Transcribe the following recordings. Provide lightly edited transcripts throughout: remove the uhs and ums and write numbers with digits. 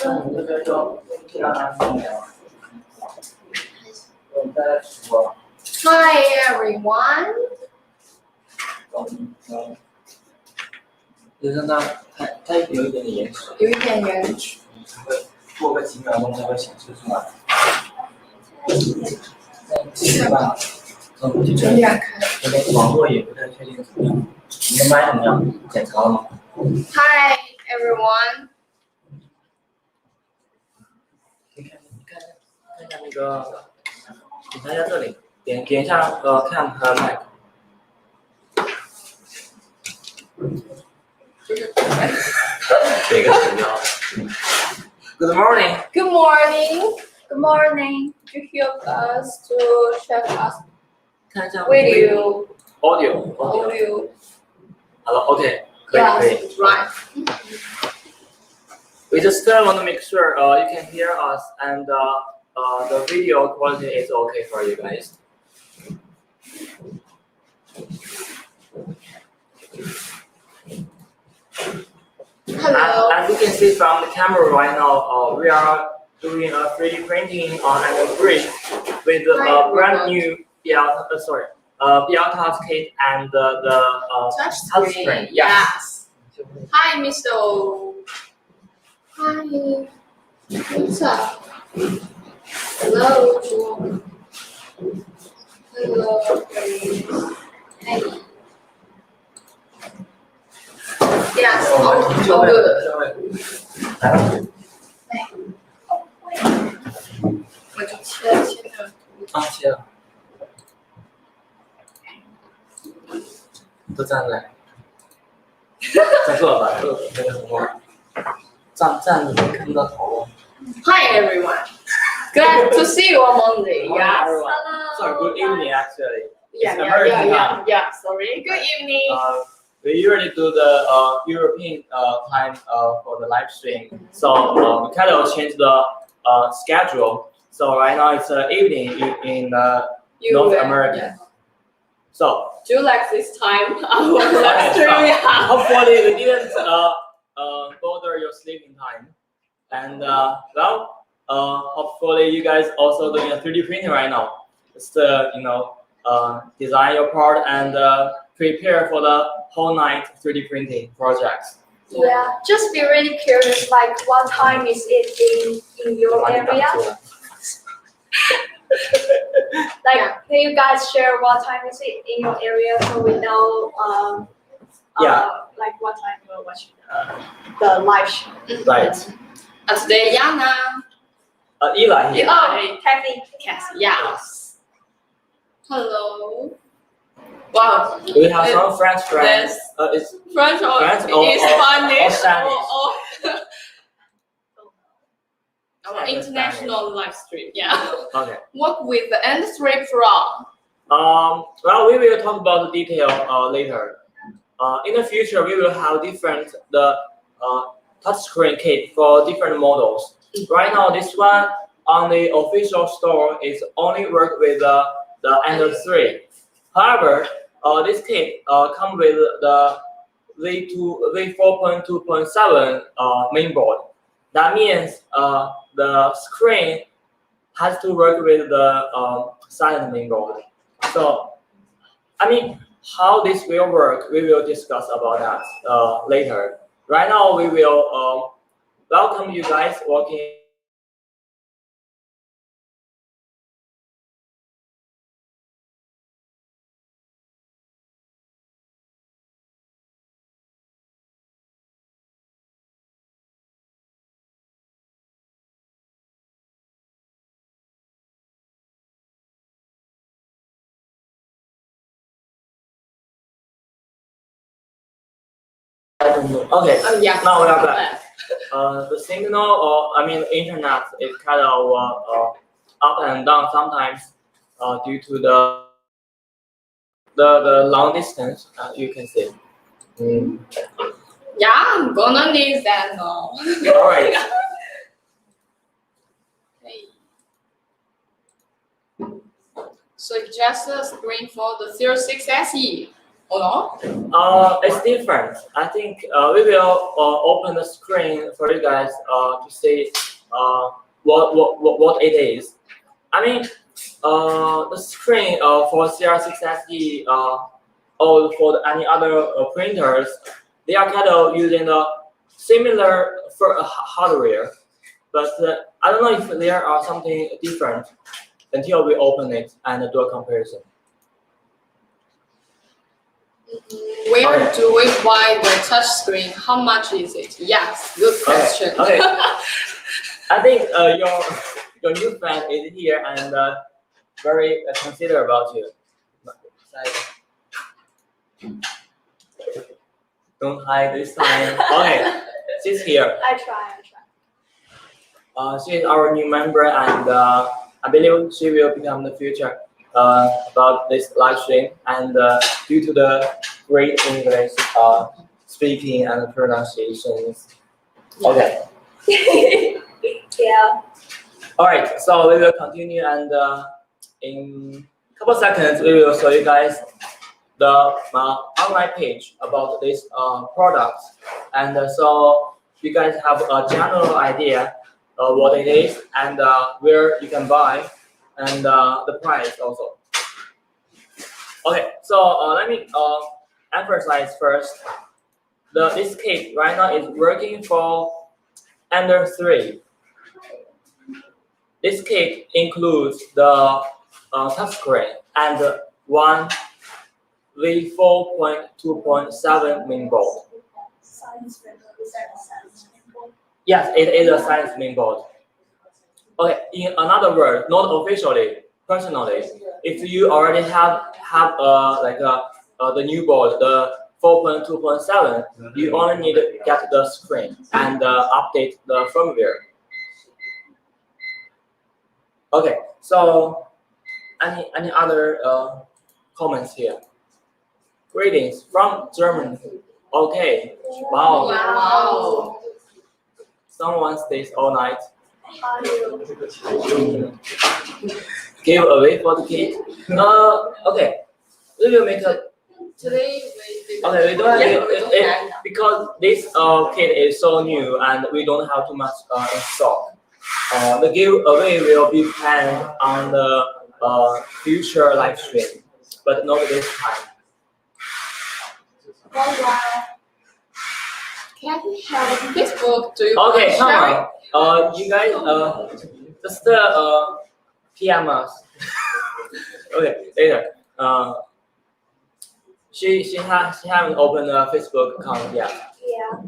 那我们这边就让他放聊。我们再来说。Hi everyone. 就是那它有一点点延迟。有一点延迟。会过个几秒钟才会显示出来。是吧？这样看。这边网络也不太确定怎么样。你的麦怎么样？检查了吗 Hi everyone. 你看一下那个，检查一下这里，点一下cam 和 mic。这个是要。Good morning. Good morning. Good morning. You help us to check us 看一下 video. audio. 好了 ，OK， 可以。 Yes, right. We just want to make sure you can hear us and the video quality is okay for you guys. Hello. As you can see from the camera right now, we are doing a 3D printing on Ender-3 with a brand new BL kit and the Touch screen. Yes. Hi, Mr. O. Hi. What's up? Hello. Hello. Hey. Yes. Oh, good. 来吧。我就切了。切了。都站来。再坐吧，坐那个什么。站着看不到头。Hi everyone. Glad to see you on Monday. Yes. Hello. Sorry, good evening actually. Yeah. Sorry. Good evening. We usually do the European time for the live stream, so we kind of change the schedule. So right now it's evening in North America. Yeah. So do you like this time our live stream? Hopefully we didn't bother your sleeping time, and hopefully you guys also doing a 3D printing right now. Just design your part and prepare for the whole night 3D printing projects. Yeah, just be really curious, like what time is it in your area? Like, can you guys share what time is it in your area so we know like what time we're watching the live show? Right. Today, Yana. Eli. Oh, Kathy. Yes. Hello. Wow. We have some French friends. It's French or French Spanish Spanish. Our international live stream. Yeah. Okay. Work with the Ender-3 Pro. Well, we will talk about the detail later. In the future, we will have different touchscreen kit for different models. Right now, this one on the official store is only work with the Ender-3. However, this kit comes with the V4.2.7 mainboard. That means the screen has to work with the silent mainboard. So, I mean, how this will work, we will discuss about that later. Right now, we will welcome you guys working. Okay, Yeah. now we are back. The signal, internet is kind of up and down sometimes due to the long distance, you can see. Yeah, I'm gonna need that now. All right. Okay. So it's just a screen for the 06 SE. or not? It's different. I think we will open the screen for you guys to see what it is. I mean, the screen for CR6SD or for any other printers, they are kind of using the similar for hardware, but I don't know if there are something different until we open it and do a comparison. Where do we buy the touch screen? How much is it? Yes, good question. Okay. I think your new friend is here and very considerate about you. Don't hide this time. Okay, she's here. I try. She is our new member, and I believe she will become the future about this live stream. And due to the great English speaking and pronunciations. Okay. Yeah. All right. So we will continue, and in a couple seconds we will show you guys the online page about this product, and so you guys have a general idea what it is and where you can buy and the price also. Okay, so let me emphasize first. This kit right now is working for Ender-3. This kit includes the touchscreen and one V4.2.7 mainboard. Science manual. Is that a science manual? Yes, it is a science mainboard. Okay, in another word, not officially, personally, if you already have the new board, the 4.2.7, you only need to get the screen and update the firmware. Okay, so any other comments here? Greetings from Germany. Okay, wow. Wow. Someone stays all night. Audio. Give away for the kid. Okay, we will make a. Today we Okay, we don't have have because this kit is so new and we don't have too much in stock. The giveaway will be planned on the future live stream, but not this time. Can we have Facebook? Do you Okay, want to share it? come on. You guys just PM us. Okay, later. She haven't opened a Facebook account yet. Yeah.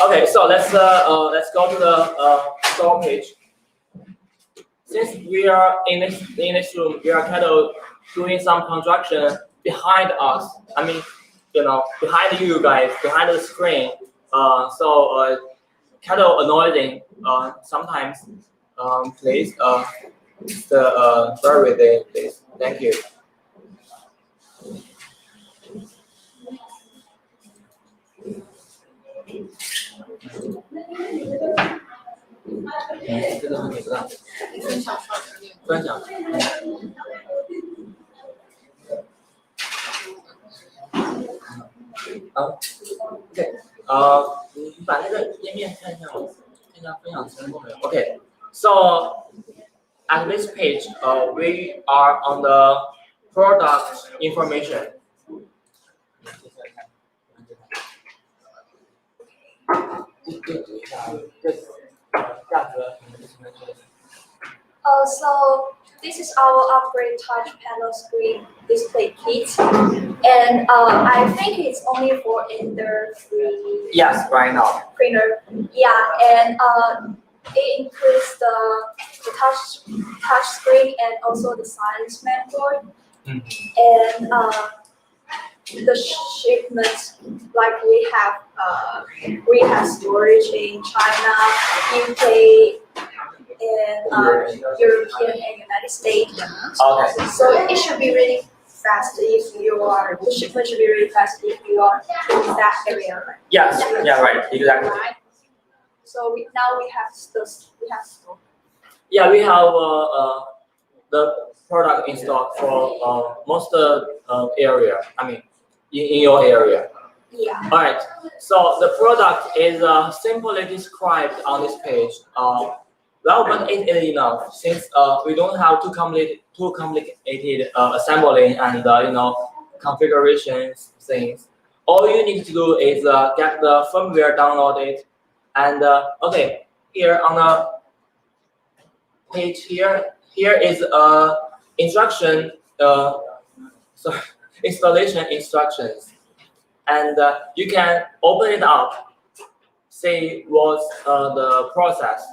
Okay, so let's go to the store page. Since we are in this room, we are kind of doing some construction behind us. I mean, behind you guys, behind the screen. So kind of annoying sometimes. Please, bear with it, please. Thank you.分享。OK，你把那个页面看一下，看一下分享成功没有 ？OK， so at this page, we are on the product information. So this is our upgrade touch panel screen display kit, and I think it's only for Ender-3 Yes, right now. printer. Yeah, and it includes the touch screen and also the science mainboard, and the shipments, like we have storage in China, UK, and European and United States. Okay. So it should be really fast the shipment should be really fast if you are in that area, right? Yes. Yeah. Right. Exactly. Right. So now we have store. Yeah, we have the product in stock for most area. I mean, in your area. Yeah. All right. So the product is simply described on this page. Well, but it is enough since we don't have too complicated assembling and configurations things. All you need to do is get the firmware downloaded, and okay, here on the page here is instruction sorry, installation instructions, and you can open it up, see what's the process.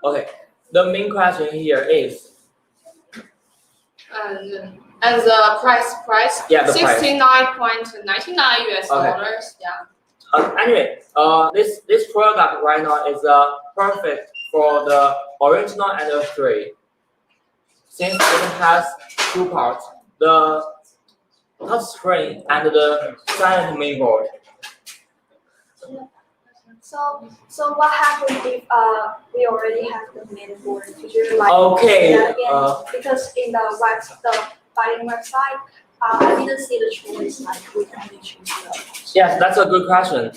Okay, the main question here is and the price Yeah, the price. $69.99 US Okay. dollars. Yeah. Anyway, this product right now is perfect for the original Ender-3 since it has two parts: the touch screen and the silent mainboard. So what happens if we already have the main board? Could you like Okay, say that again? Because in the buying website, I didn't see the choice like we can only choose the. Yes, that's a good question.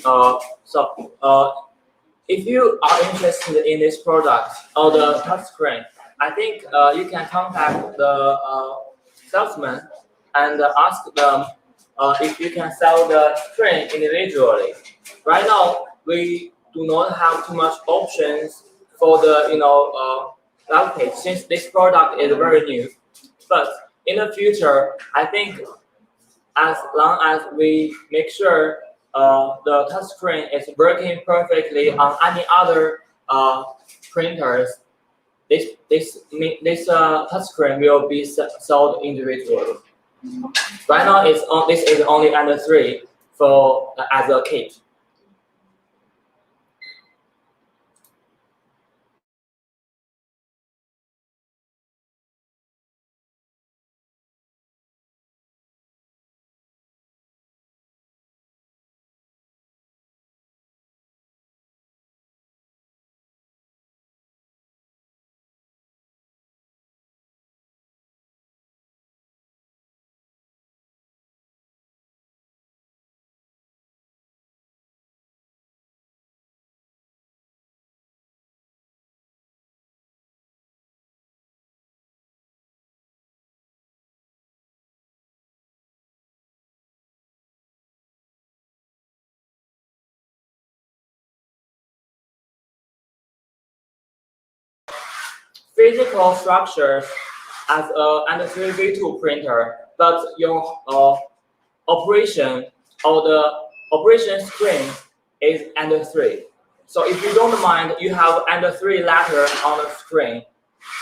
If you are interested in this product or the touchscreen, I think you can contact the salesman and ask them if you can sell the screen individually. Right now, we do not have too much options for the web page since this product is very new. But in the future, I think as long as we make sure the touchscreen is working perfectly on any other printers, this touchscreen will be sold individually. Right now, this is only Ender-3 for as a kit. Physical structures as a Ender-3 V2 printer, but your operation or the operation screen is Ender-3. So if you don't mind, you have Ender-3 letter on the screen.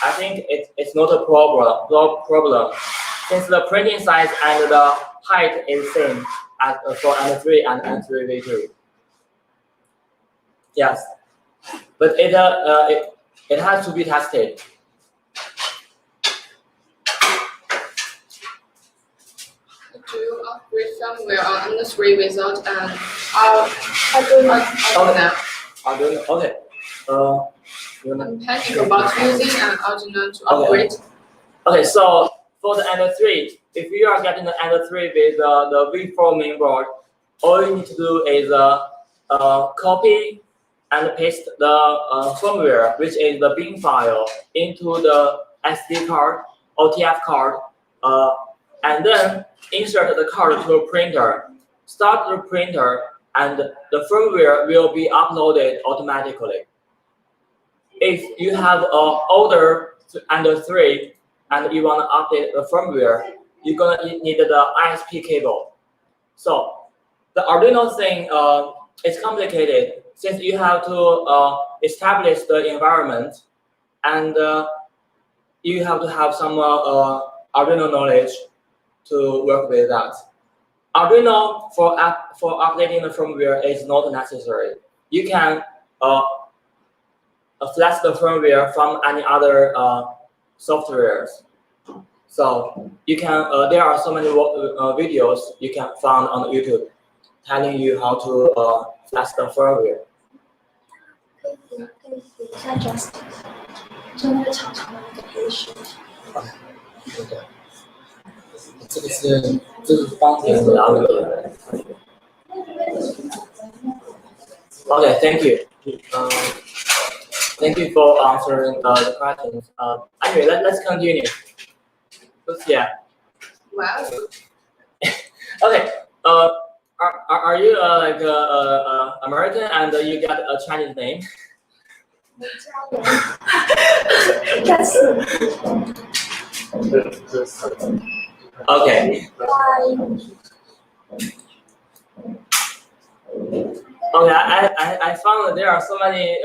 I think it's not a problem since the printing size and the height is same as for Ender-3 and Ender-3 V2. Yes, but it has to be tested. Do you upgrade firmware on Ender-3 without an Arduino. Okay. I'm panic about using an Arduino to upgrade. Okay, so for the Ender-3, if you are getting the Ender-3 with the V4 mainboard, all you need to do is copy and paste the firmware, which is the bin file, into the SD card or TF card, and then insert the card to a printer. Start the printer, and the firmware will be uploaded automatically. If you have an older Ender-3 and you want to update the firmware, you're gonna need the ISP cable. So the Arduino thing is complicated since you have to establish the environment, and you have to have some Arduino knowledge to work with that. Arduino for updating the firmware is not necessary. You can flash the firmware from any other softwares. So you can. There are so many videos you can find on YouTube telling you how to flash the firmware. 就那个长长的那个黑石。这是方形的那个。Okay, thank you. Thank you for answering the questions. Anyway, let's continue. Yeah. Wow. Okay. Are you like American and you got a Chinese name? 应该是 Okay. Bye. Okay. I found that there are so many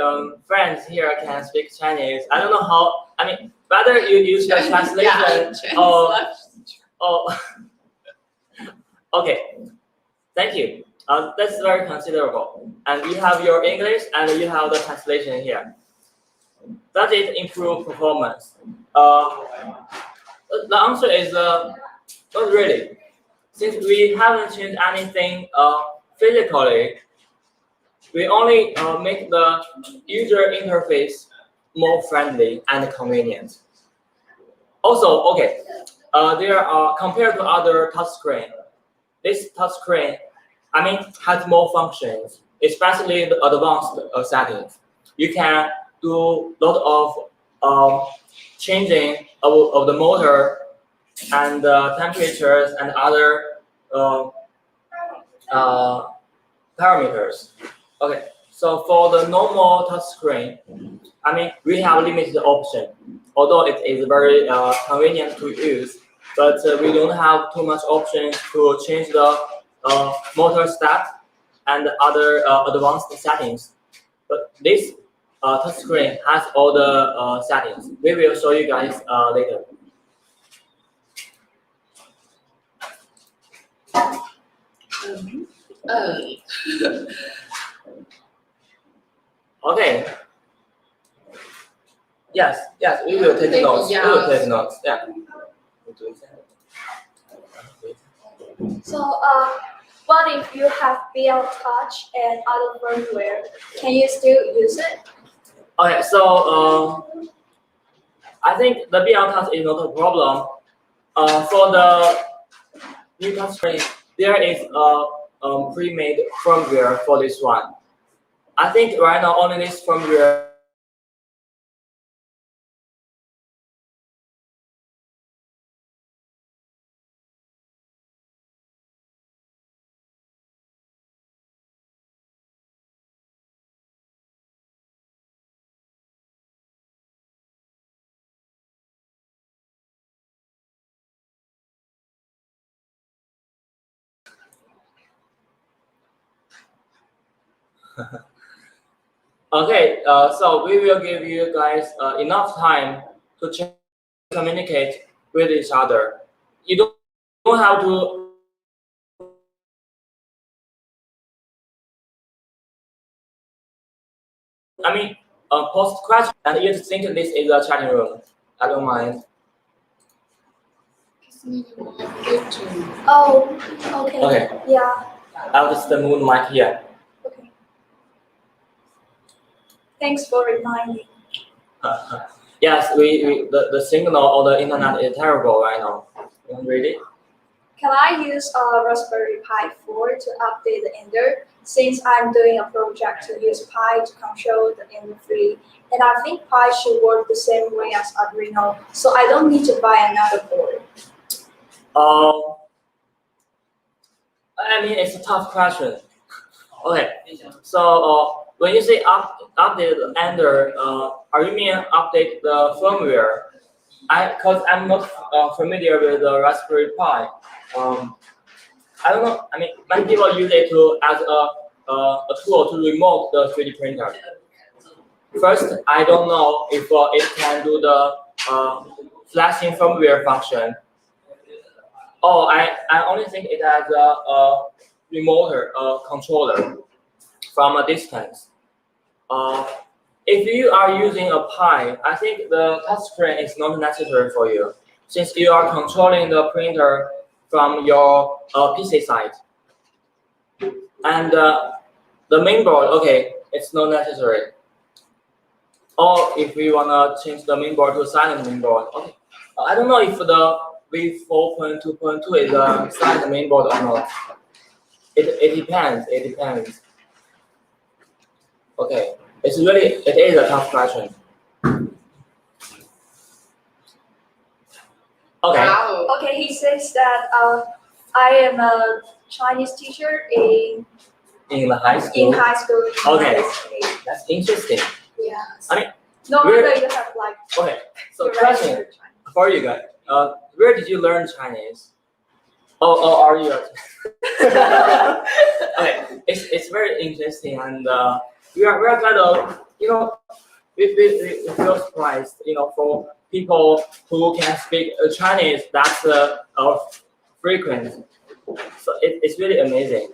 friends here can speak Chinese. I don't know how. I mean, whether you use the translation or. Oh. Okay. Thank you. That's very considerable. And you have your English and you have the translation here. Does it improve performance? The answer is not really. Since we haven't changed anything physically, we only make the user interface more friendly and convenient. Also, okay, there are compared to other touchscreen. This touchscreen, I mean, has more functions, especially the advanced settings. You can do a lot of changing of the motor and temperatures and other parameters. Okay, so for the normal touchscreen, I mean, we have limited option. Although it is very convenient to use, but we don't have too much options to change the motor step and other advanced settings. But this touchscreen has all the settings. We will show you guys later. Okay. Yes, we will take notes. We will take notes. Yeah. So, what if you have BL Touch and other firmware? Can you still use it? Okay, so I think the BL Touch is not a problem. For the new touchscreen, there is a pre-made firmware for this one. I think right now only this firmware. Okay, so we will give you guys enough time to communicate with each other. You don't have to. I mean, post question and you think this is a chatting room. I don't mind. Oh, okay. Okay. Yeah. I'll just move the mic here. Okay. Thanks for reminding. Yes, the signal or the internet is terrible right now. Really? Can I use a Raspberry Pi 4 to update the Ender? Since I'm doing a project to use Pi to control the Ender-3, and I think Pi should work the same way as Arduino, so I don't need to buy another board. I mean, it's a tough question. Okay, so when you say update the Ender, are you mean update the firmware? Cause I'm not familiar with the Raspberry Pi. I don't know. I mean, many people use it as a tool to remote the 3D printer. First, I don't know if it can do the flashing firmware function. Oh, I only think it has a remote controller from a distance. If you are using a Pi, I think the touchscreen is not necessary for you, since you are controlling the printer from your PC side. And the main board, okay, it's not necessary. or if we wanna change the mainboard to silent mainboard. Okay. I don't know if the V4.2.2 is a silent mainboard or not. It depends. It depends. Okay. It is a tough question. Okay. Wow. Okay, he says that I am a Chinese teacher In the high in school. high school. in Okay. United States. That's interesting. Yes. I mean, No where- wonder you have like Okay. So your question regular Chinese. for you guys. Where did you learn Chinese? Are you? Okay, it's very interesting, and we are kind of we feel surprised for people who can speak Chinese that's frequent. So it's really amazing.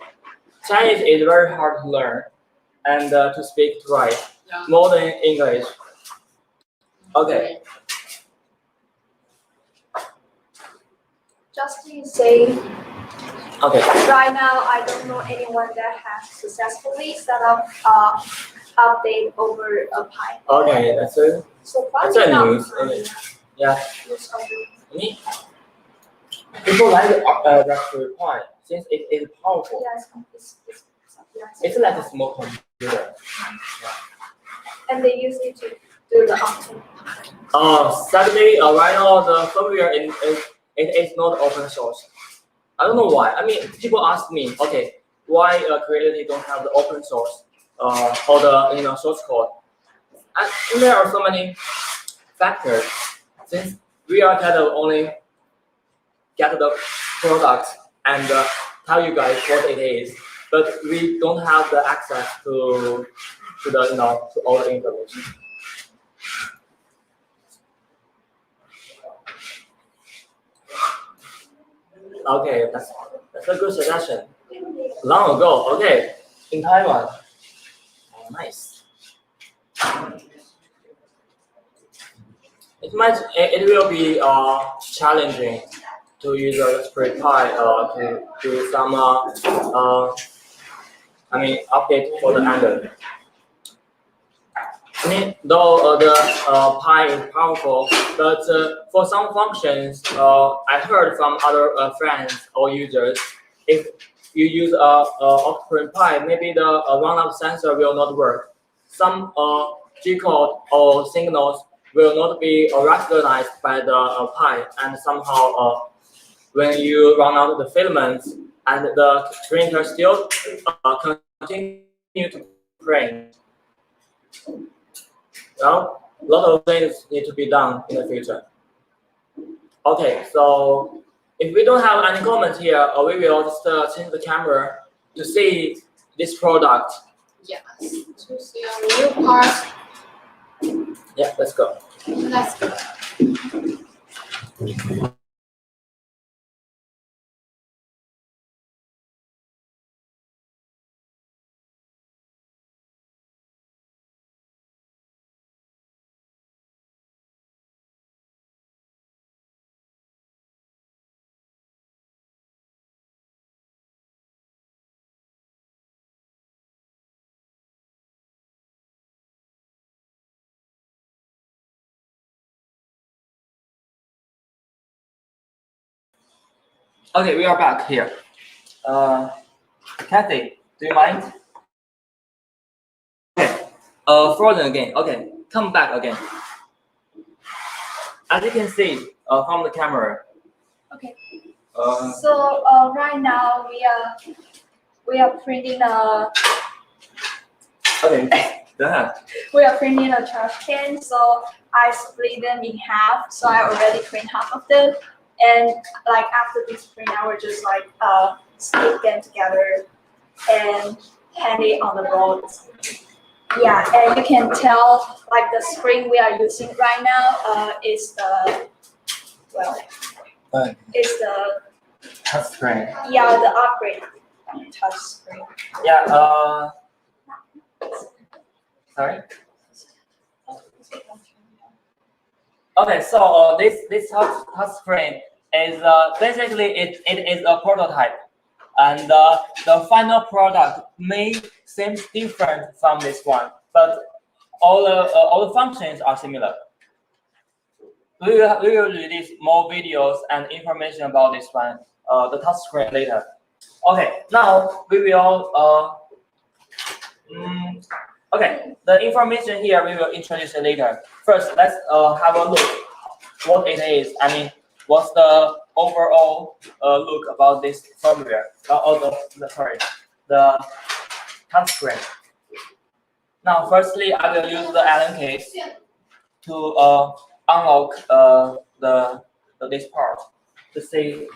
Chinese is very hard to learn and to speak right Yeah. more than English. Okay. Justin say Okay. right now I don't know anyone that has successfully set up update over a pipe. Okay, that's it. So That's probably a not news. mine. Yeah. Use over- Me? People like Raspberry Pi since it is powerful. Yes, yes. It's like a small computer. And they use it to do the update. Sadly, right now the firmware it is not open source. I don't know why. I mean, people ask me, okay, why Creality don't have the open source or the source code? And there are so many factors. Since we are kind of only get the product and tell you guys what it is, but we don't have the access to the to all the information. Okay, that's a good suggestion. Long ago, okay, in Taiwan. Oh, nice. It will be challenging to use a Raspberry Pi to do some update for the Ender. I mean, though the Pi is powerful, but for some functions, I heard from other friends or users, if you use Octopus Pi, maybe the roundup sensor will not work. Some G-code or signals will not be recognized by the Pi, and somehow when you run out the filaments and the printer still continue to print. Well, a lot of things need to be done in the future. Okay, so if we don't have any comments here, we will just change the camera to see this product. Yes. To see a new part. Yeah, let's go. Let's go. Okay, we are back here. Kathy, do you mind? Okay. Frozen again. Okay, come back again. As you can see from the camera. Okay. Uh, So right now we are printing a okay. Go ahead. we are printing a trash can. So I split them in half. So I already print half of them, and like after this print, I will just like stick them together and hang it on the board. Yeah, and you can tell like the spring we are using right now is the is the Touch screen. the upgrade touch screen. Yeah. Sorry. Okay, so this touch screen is basically it is a prototype, and the final product may seem different from this one, but all the functions are similar. We will release more videos and information about this one, the touch screen later. Okay, now we will okay, the information here we will introduce it later. First, let's have a look what it is. I mean, what's the overall look about this firmware? The touch screen. Now, firstly, I will use the Allen case to unlock this part to see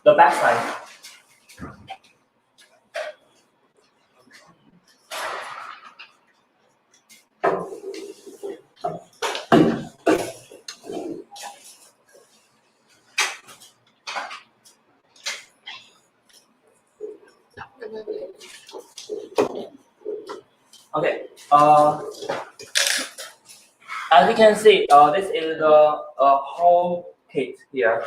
the backside. Okay. As you can see, this is the whole kit here.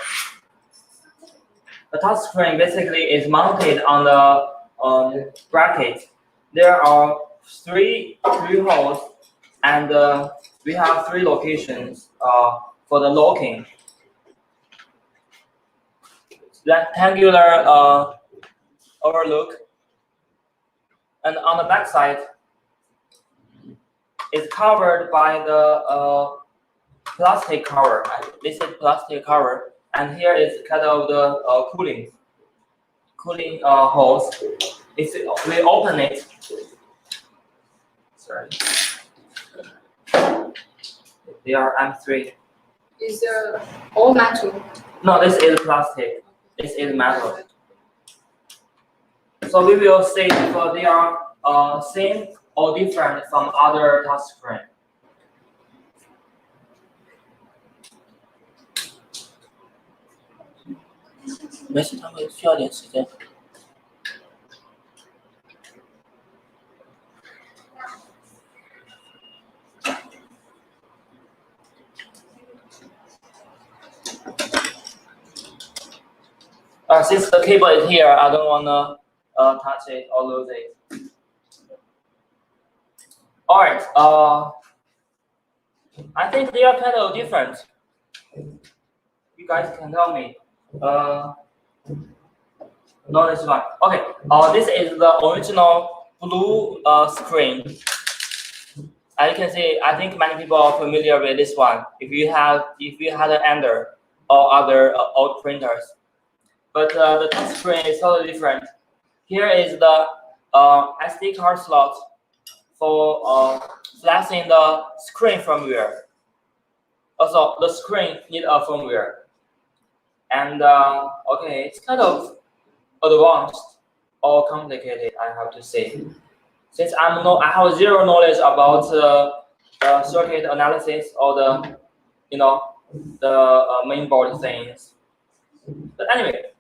The touch screen basically is mounted on the bracket. There are three holes, and we have 3 locations for the locking. Rectangular overlook, and on the back side is covered by the plastic cover. This is plastic cover, and here is kind of the cooling holes. If we open it, sorry, they are M3. Is there all metal? No, this is plastic. This is metal. So we will see if they are same or different from other touch screen. Since the cable is here, I don't wanna touch it or lose it. All right. I think they are kind of different. You guys can tell me. No, this one. Okay. This is the original blue screen. As you can see, I think many people are familiar with this one. If you had an Ender or other old printers, but the touch screen is totally different. Here is the SD card slot for flashing the screen firmware. Also, the screen needs a firmware, and okay, it's kind of advanced or complicated, I have to say. Since I have zero knowledge about circuit analysis or the mainboard things. But anyway,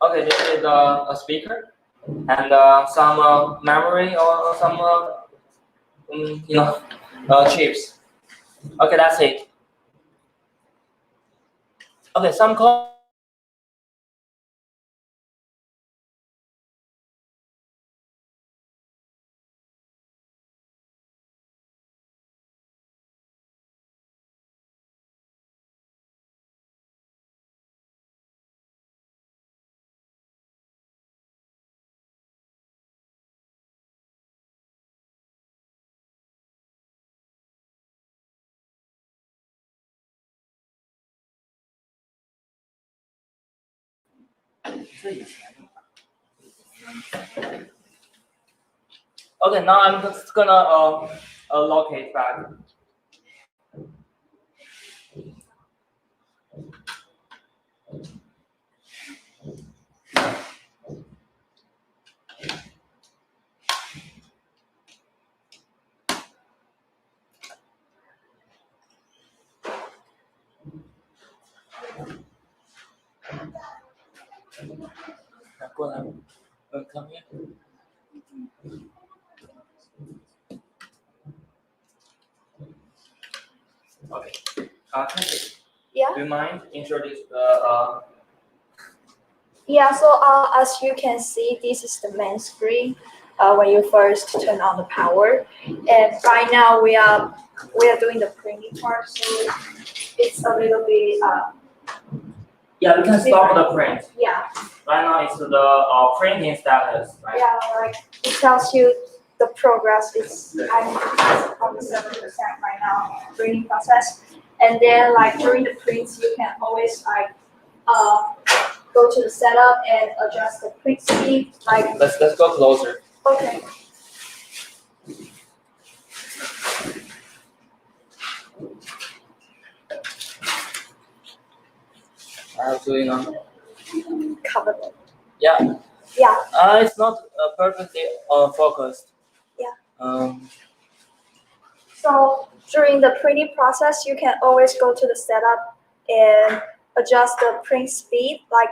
okay, this is a speaker and some memory or some chips. Okay, that's it. Okay, some code. Okay, now I'm just gonna locate back. Come here. Okay. Kathy, Yeah. do you mind introduce the Yeah, so as you can see, this is the main screen. when you first turn on the power. And right now we are doing the printing part, so it's a little bit Yeah, we can stop the print. yeah. Right now it's the printing status, right? Yeah, like it tells you the progress is I'm on 7% right now printing process. And then like during the prints you can always like go to the setup and adjust the print speed. Like Let's go closer. okay. I'm doing Cover. yeah. Yeah. It's not perfectly focused. Yeah. So during the printing process, you can always go to the setup and adjust the print speed. Like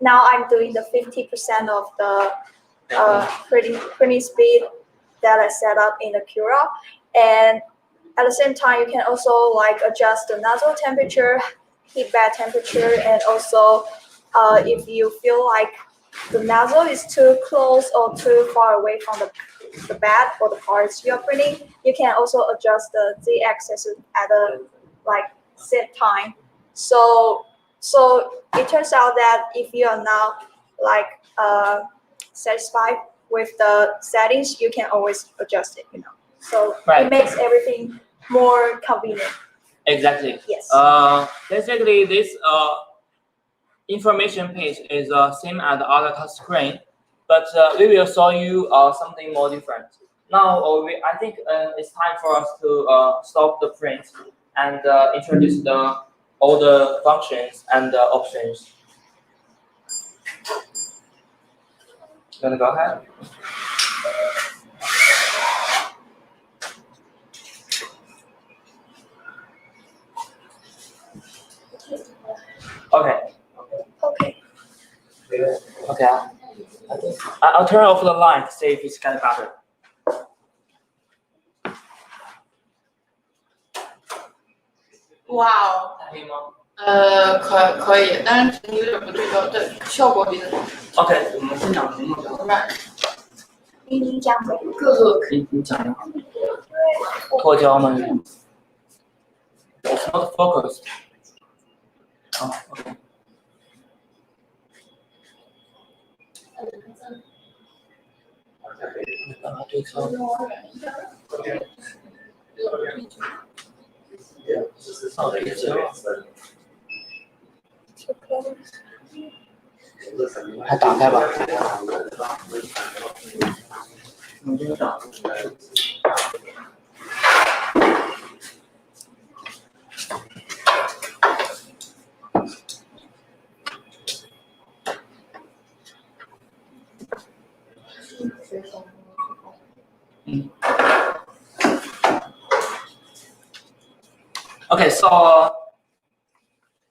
now I'm doing the 50% of the printing speed that I set up in the Cura. And at the same time, you can also like adjust the nozzle temperature, heat bed temperature, and also if you feel like the nozzle is too close or too far away from the bed or the parts you're printing, you can also adjust the z-axis at a like set time. So it turns out that if you are not like satisfied with the settings, you can always adjust it. So Right. it makes everything more convenient. Exactly. Yes. Basically, this information page is same as the other touch screen, but we will show you something more different. Now, I think it's time for us to stop the print and introduce all the functions and options. Gonna go ahead. Okay. Okay. Okay. I'll turn off the line to see if it's kind of better. Wow，可以，但是有点不对焦，对，效果比较 OK，我们先讲屏幕就好。 right。你讲呗。你讲的好。脱焦吗？It's not focused. 哦 ，OK。把它对焦。哦，对焦。还打开吧。你这个打。Okay, so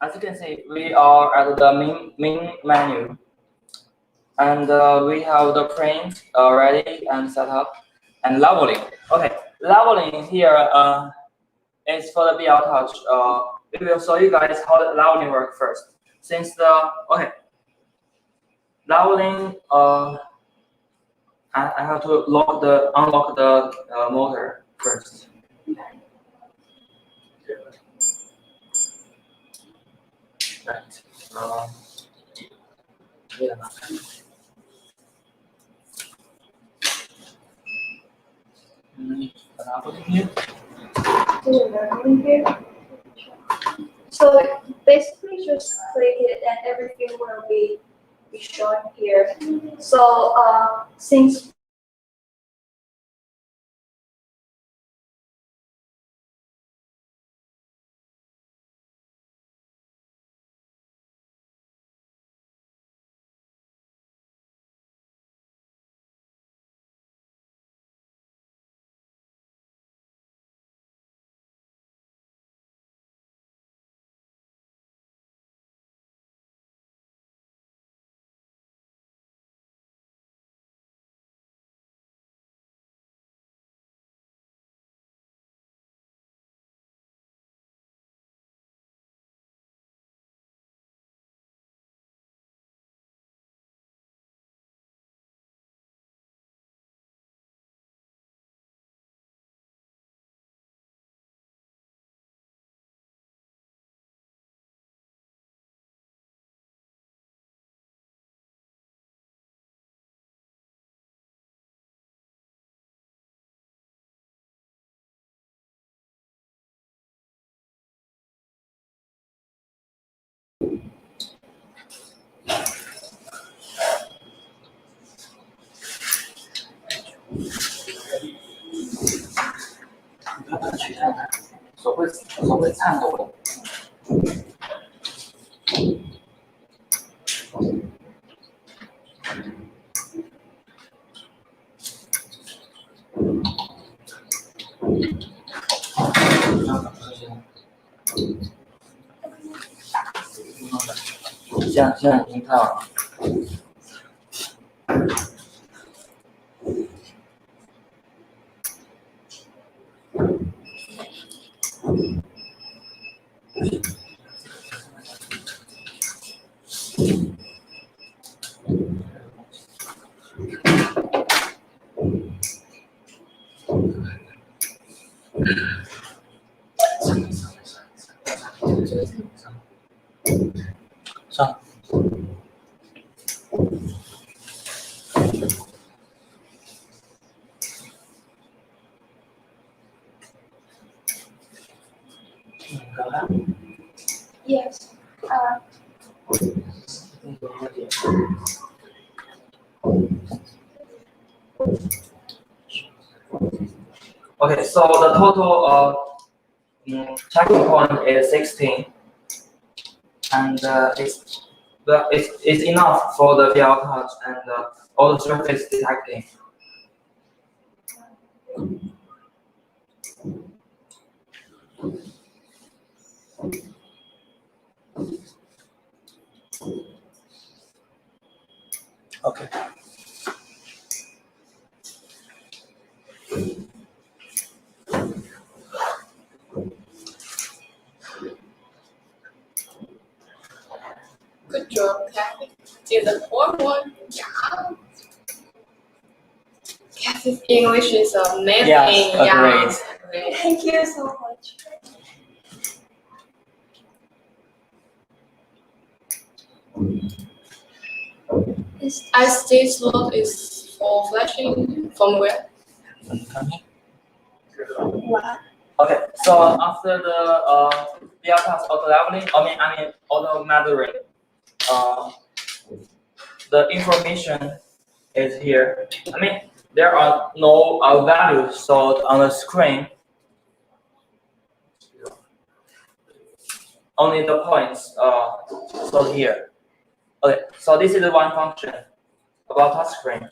as you can see, we are at the main menu, and we have the print ready and set up, and leveling. Okay, leveling here is for the BL touch. We will show you guys how the leveling works first. Since leveling, I have to unlock the motor first. Right. So basically just click it and everything will be shown here. So since 手会颤抖的。现在已经看了。上。Yes. Okay, so the total checking point is 16, and it's enough for the VR touch and all the surface detecting. Okay. Good job, Kathy. Do the fourth one. Yeah. Kathy's English is amazing. Yes, Great. Thank you so much. SD slot is for flashing from where? What? Okay, so after the VR touch auto leveling, I mean auto measuring, the information is here. I mean there are no values stored on the screen. Only the points stored here. Okay, so this is the one function about touchscreen.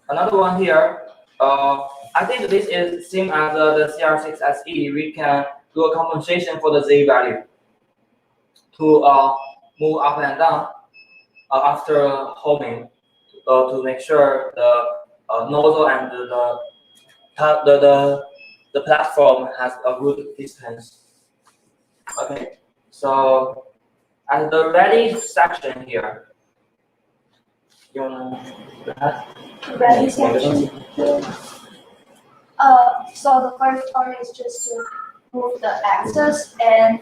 Another one here, I think this is same as the CR6 SE. We can do a compensation for the Z value to move up and down after homing to make sure the nozzle and the platform has a good distance. Okay, so at the ready section here, you wanna add? Ready section. So the first part is just to move the axis, and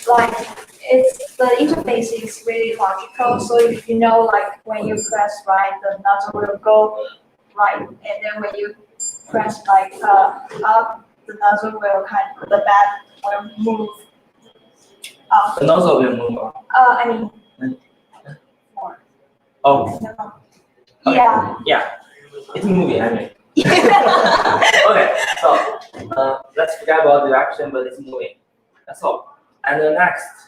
like it's the interface is really logical. So if you know, like when you press right, the nozzle will go right, and then when you press like up, the nozzle will the back will move up. The nozzle will move up. I mean more. Oh, okay. Yeah. Yeah, it's moving. I mean. Okay, so let's forget about direction, but it's moving. That's all. And the next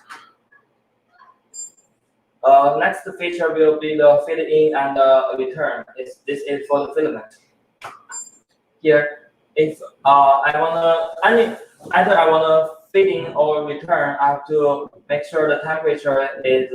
feature will be the feed in and return. This is for the filament. Here, if either I wanna feed in or return, I have to make sure the temperature is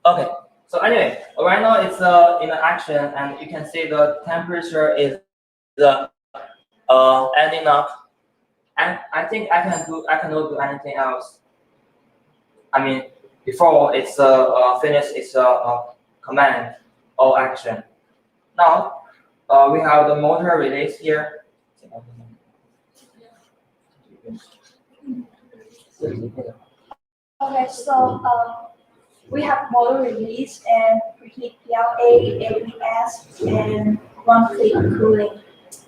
okay. So anyway, right now it's in action, and you can see the temperature is ending up, and I think I cannot do anything else. I mean, before it's finished its command or action. Now we have the motor release here. Okay, so we have motor release and preheat PLA, ABS, and one-click cooling.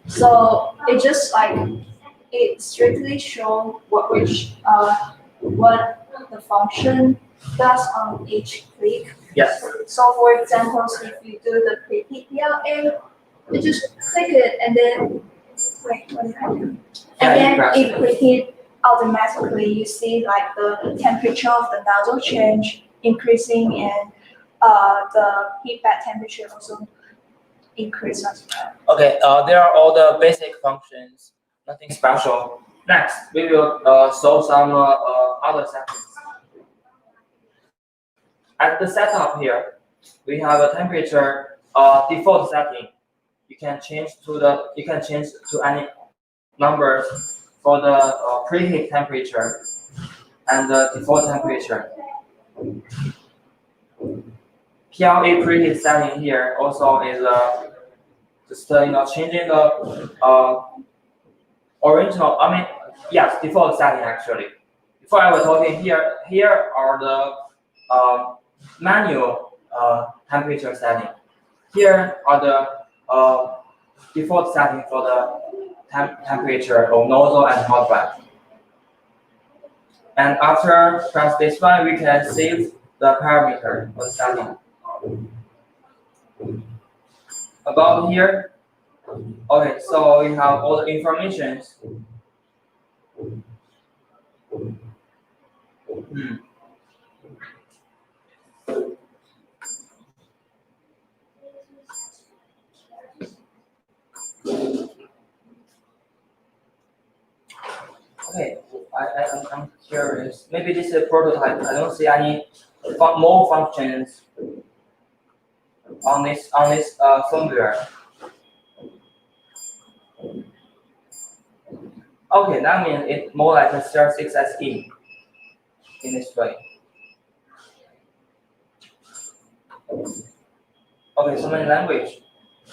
So it just like it strictly shows what the function does on each click. Yes. So for example, if you do the preheat PLA, you just click it and then wait, what did I do? And then it preheat automatically. You see like the temperature of the nozzle change increasing and the heat bed temperature also increase as well. Okay, there are all the basic functions, nothing special. Next, we will solve some other settings. At the setup here, we have a temperature default setting. You can change to any numbers for the preheat temperature and the default temperature. PLA preheat setting here also is just changing the original. I mean, yes, default setting actually. Before I was talking here, here are the manual temperature setting. Here are the default setting for the temperature of nozzle and hot bath. And after press this one, we can save the parameter of the setting. About here, okay, so we have all the information. Okay, I'm curious. Maybe this is a prototype. I don't see any more functions on this firmware. Okay, that means it's more like a CR6SE in this way. Okay, so many language.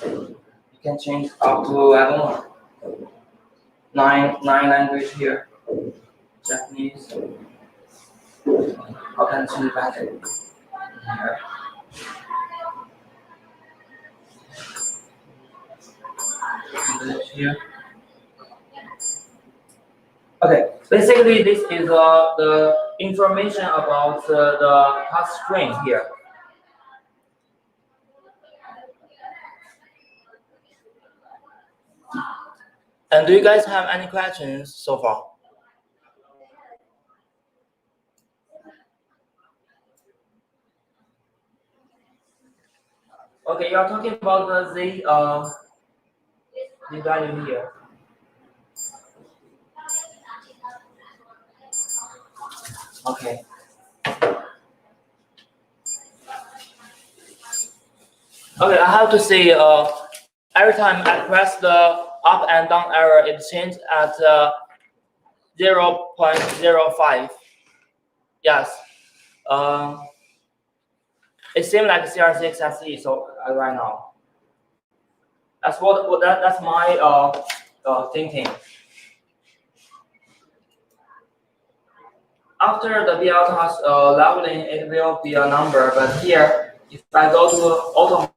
You can change up to I don't know nine language here. Japanese. How can I change back here? English here. Okay, basically this is the information about the touch screen here. And do you guys have any questions so far? Okay, you are talking about the value here. Okay. Okay, I have to say, every time I press the up and down arrow, it changes at 0.05. Yes. It seems like CR6SE. So right now, that's that's my thinking. After the BL task leveling, it will be a number. But here, if I go to auto,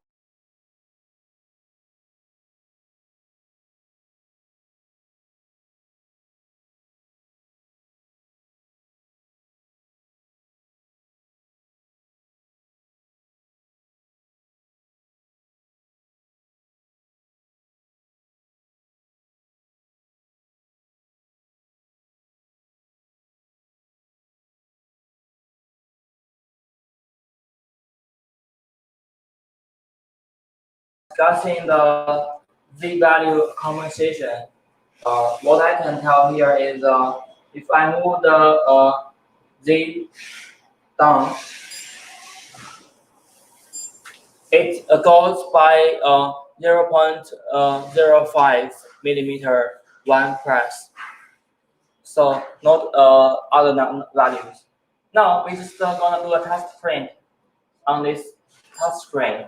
discussing the Z value compensation, what I can tell here is if I move the Z down, it goes by 0.05 millimeter one press. So not other values. Now we're just gonna do a test print on this touch screen.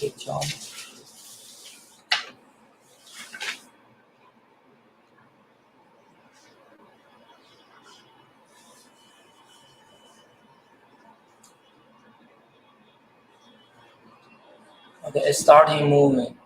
Good job. Okay, it's starting moving.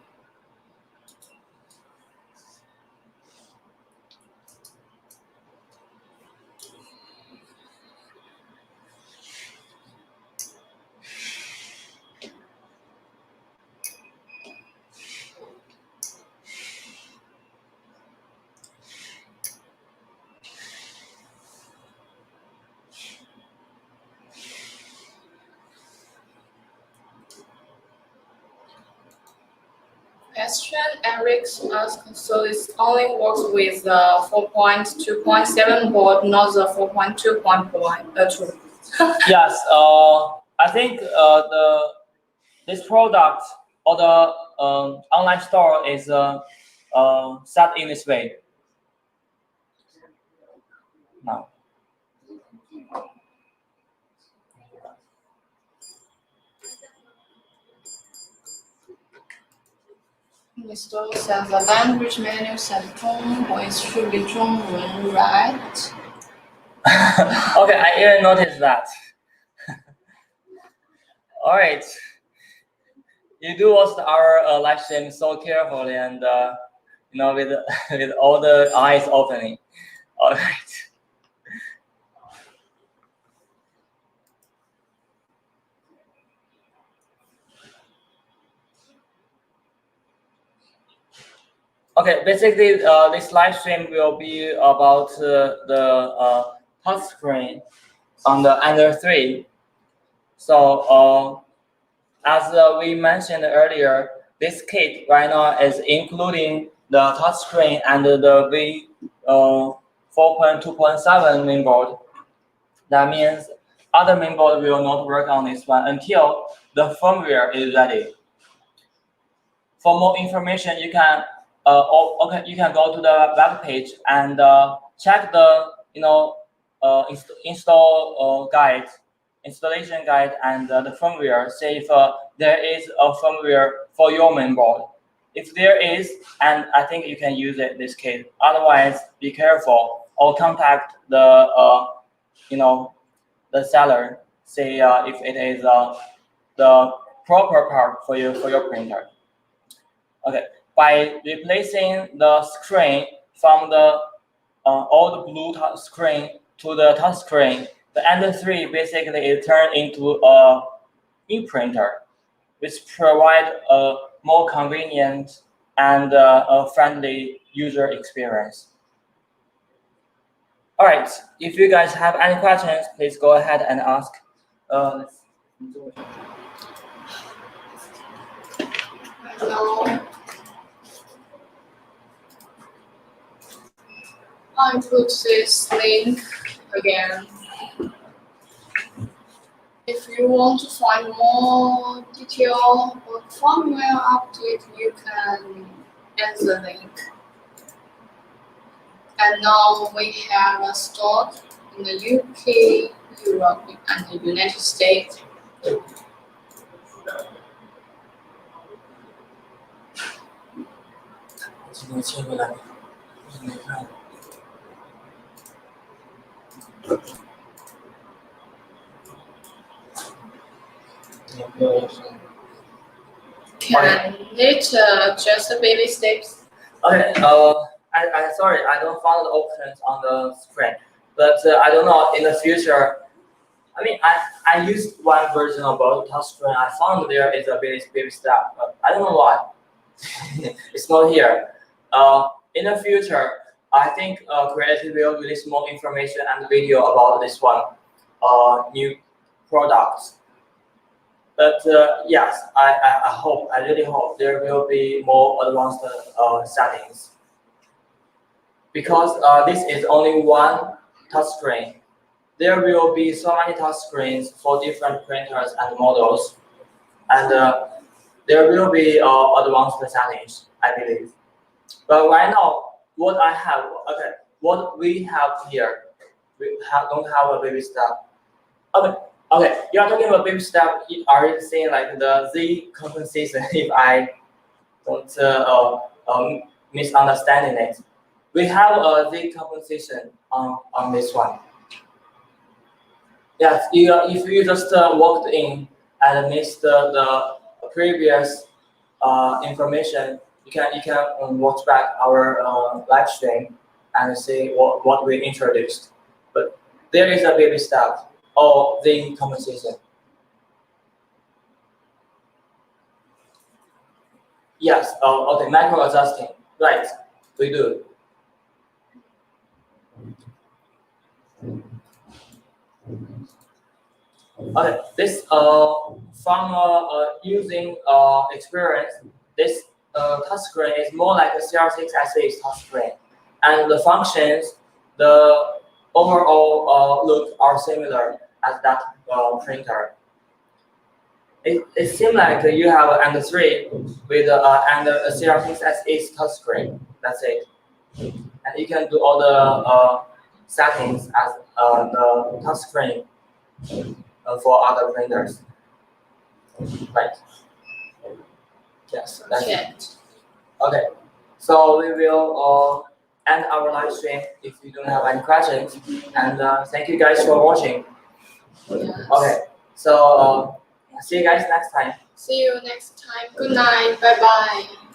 Question Eric asked, so it only works with the 4.2.7 board, not the 4.2.2. Yes, I think this product or the online store is set in this way. Now. Mr. says the language menu said 中文 should be 中文, right? Okay, I even noticed that. All right, you do watch our live stream so carefully and with with all the eyes opening. All right. Okay, basically, this live stream will be about the touch screen on the Ender-3. So, as we mentioned earlier, this kit right now is including the touch screen and the V 4.2.7 mainboard. That means other mainboard will not work on this one until the firmware is ready. For more information, you can you can go to the web page and check the installation guide and the firmware. See if there is a firmware for your mainboard. If there is, and I think you can use it this case. Otherwise, be careful or contact the the seller. See if it is the proper part for your printer. Okay, by replacing the screen from the old blue touch screen to the touch screen, the Ender-3 basically is turned into a e-printer, which provide a more convenient and a friendly user experience. All right, if you guys have any questions, please go ahead and ask. Now, I put this link again. If you want to find more detail or firmware update, you can add the link. And now we have a stock in the UK, Europe, and the United States. Can it just a baby steps? Okay. I sorry, I don't find the options on the screen, but I don't know in the future. I mean, I used one version of both touchscreen. I found there is a baby step, but I don't know why. It's not here. In the future, I think Creality will release more information and video about this one, new products. But yes, I really hope there will be more advanced settings because this is only one touchscreen. There will be so many touchscreens for different printers and models, and there will be advanced settings, I believe. But right now, what we have here, don't have a baby step. Okay, you are talking about baby step. Are you saying like the Z compensation? If I don't misunderstanding it, we have a Z compensation on this one. Yes, if you just walked in and missed the previous information, you can watch back our live stream and see what we introduced. But there is a baby step or the compensation. Yes, okay, macro adjusting. Right, we do. Okay, this from using experience, this touchscreen is more like a CR6 touchscreen, and the functions, the overall look are similar as that printer. It seems like you have an Ender-3 with and a CR6 touchscreen. That's it, and you can do all the settings as the touchscreen for other printers. Right. Yes, that's it. Okay. So we will end our live stream if you don't have any questions. And thank you guys for watching. Yes. Okay. So see you guys next time. See you next time. Good night. Bye bye.